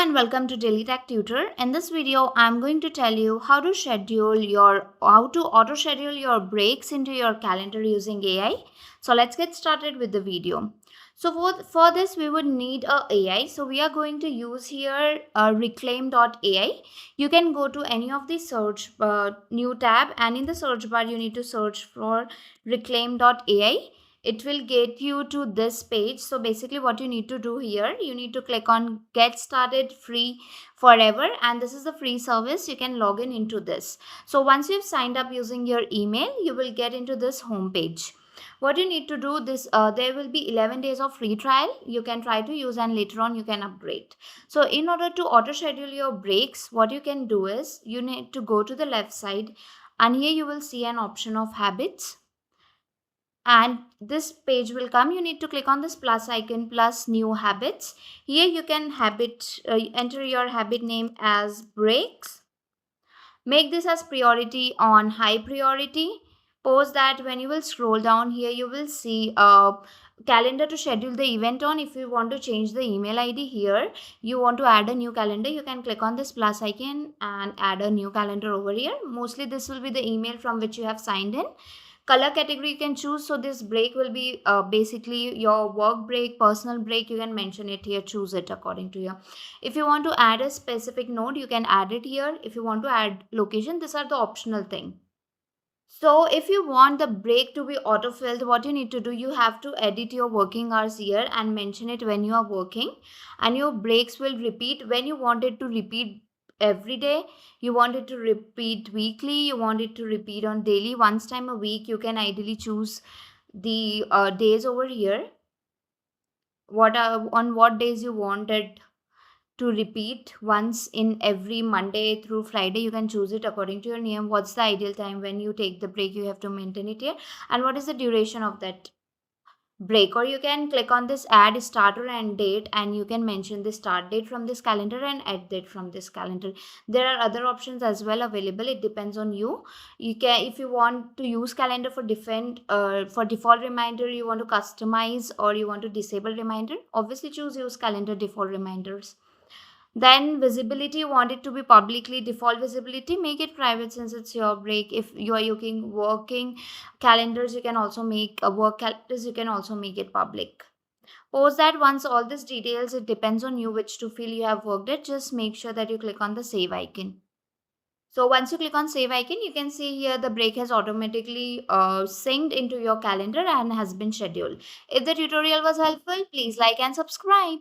and welcome to Daily Tech Tutor. In this video, I'm going to tell you how to auto schedule your breaks into your calendar using AI. So let's get started with the video. So for this, we would need a AI. So we are going to use here Reclaim.ai. You can go to any of the search new tab, and in the search bar, you need to search for Reclaim.ai. It will get you to this page. So basically what you need to do here, you need to click on get started free forever, and this is the free service. You can log in into this. So once you've signed up using your email, you will get into this home page. What you need to do this, there will be 11 days of free trial. You can try to use, and later on you can upgrade. So in order to auto schedule your breaks, what you can do is you need to go to the left side, and here you will see an option of habits, and this page will come. You need to click on this plus icon plus new habits. Here you can enter your habit name as breaks. Make this as priority on high priority. Post that. When you will scroll down here, you will see a calendar to schedule the event on. If you want to change the email ID here, you want to add a new calendar, you can click on this plus icon and add a new calendar over here. Mostly this will be the email from which you have signed in. Color category you can choose. So this break will be basically your work break, personal break. You can mention it here, choose it according to you. If you want to add a specific node, you can add it here. If you want to add location, these are the optional thing. So if you want the break to be auto-filled, what you need to do, you have to edit your working hours here and mention it when you are working, and your breaks will repeat when you want it to repeat every day. You want it to repeat weekly, you want it to repeat on daily, once time a week. You can ideally choose the days over here, on what days you want it to repeat once in every Monday through Friday. You can choose it according to your name. What's the ideal time when you take the break, you have to maintain it here, and what is the duration of that break. Or you can click on this add starter and date, and you can mention the start date from this calendar and end date from this calendar. There are other options as well available. It depends on you. You can, if you want to use calendar for different for default reminder, you want to customize, or you want to disable reminder, obviously choose use calendar default reminders. Then visibility, you want it to be publicly default visibility, make it private since it's your break. If you are using working calendars, you can also make a work calendars, you can also make it public. Post that. Once all these details, it depends on you which to feel you have worked it. Just make sure that you click on the save icon. So once you click on save icon, you can see here the break has automatically synced into your calendar and has been scheduled. If the tutorial was helpful, please like and subscribe.